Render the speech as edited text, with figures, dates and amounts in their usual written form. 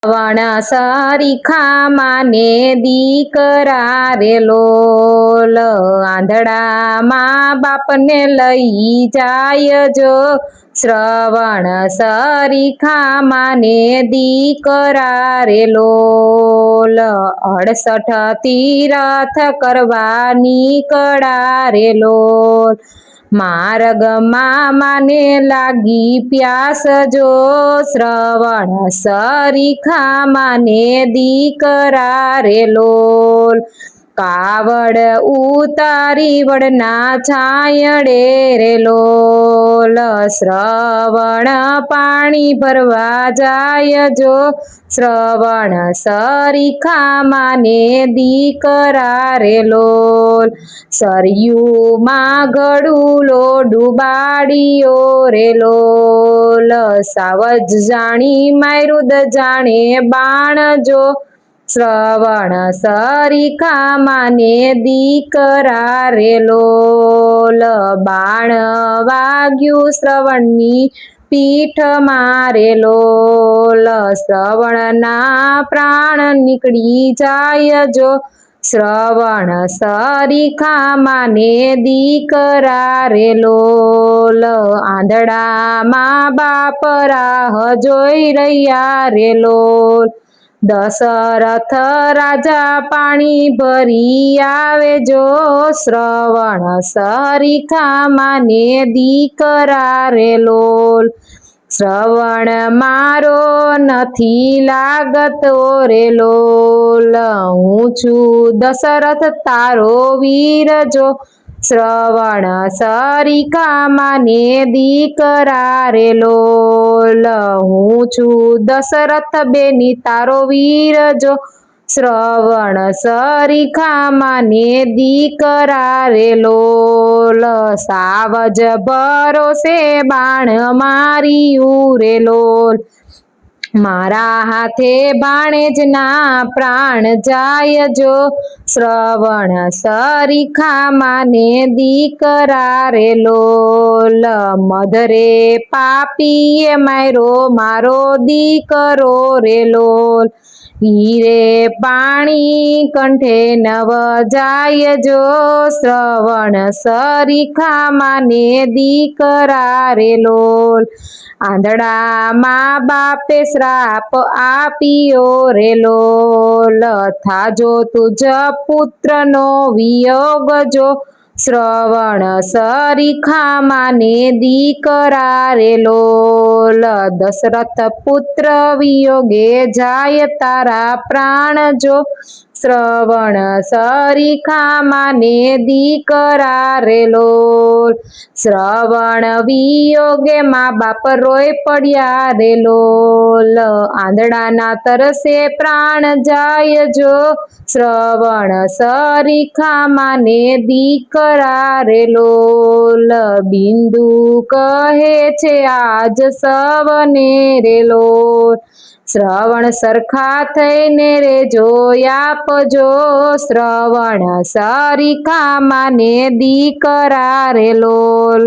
વણ સરીખા માને દીકરા રે લોલ, આંધળા મા બાપને લઈ જાય જો, શ્રવણ સરીખા માને દીકરા રે લોલ, 68 તીરથ કરવા નીકળ્યા રે લોલ, માર્ગમાં માને લાગી પ્યાસ જો, શ્રવણ સરીખા માને દીકરા રે લોલ, કાવડ ઉતારી વડના છાંયડે રે લોલ, શ્રવણ પાણી ભરવા જાય જો, શ્રવણ સરીખા માને દીકરા રે લોલ, સરયુમાં ગળુલો ડુબાડિયો રે લોલ, સાવજ જાણી મારુદ જાણે બાણ જો, શ્રવણ સરીખા માને દીકરા રે લોલ, બાણ વાગ્યું શ્રવણની પીઠ મારે લોલ, શ્રવણના પ્રાણ નીકળી જાય જો, શ્રવણ સરીખા માને દીકરા રે લોલ, આંધળા મા બાપ રાહ જોઈ રહ્યા રે લોલ, દશરથ રાજા પાણી ભરી આવે જો, શ્રવણ સરીખા માને દીકરા રે લોલ, શ્રવણ મારો નથી લાગતો રે લોલ, હું છું દશરથ તારો વીર જો, શ્રવણ સરીખા માને દીકરા રે લોલ, હું છું દશરથ બેની તારો વીર જો, શ્રવણ સરીખા માને દીકરા રે લોલ, સાવજ ભરોસે બાણ માર્યું રે લોલ, મારા હાથે ભાણેજના પ્રાણ જાય જો, શ્રવણ સરીખા માને દીકરા રે લોલ, મધરે પાપીએ મારો દીકરો રે લોલ, હીરે પાણી કંઠે નવ જાય જો, શ્રવણ સરીખા માને દીકરા રે લોલ, આંધળા મા બાપે શ્રાપ આપ્યો રે લોલ, થાજો તુજ પુત્રનો વિયોગ જો, શ્રવણ સરીખા માને દીકરા રે લોલ, દશરથ પુત્ર વિયોગે જાય તારા પ્રાણ જો, શ્રવણ સરીખા માને દીકરા રે લોલ, શ્રવણ વિયોગે મા બાપ રોય પડ્યા રે લોલ, આંધળાના તરસે પ્રાણ જાય જો, શ્રવણ સરીખા માને દીકરા રે લોલ, બિંદુ કહે છે આજ સવને રે લોલ, શ્રવણ સરખા થઈને રે જોયા આપજો, શ્રવણ સરીખા માને દીકરા રે લોલ.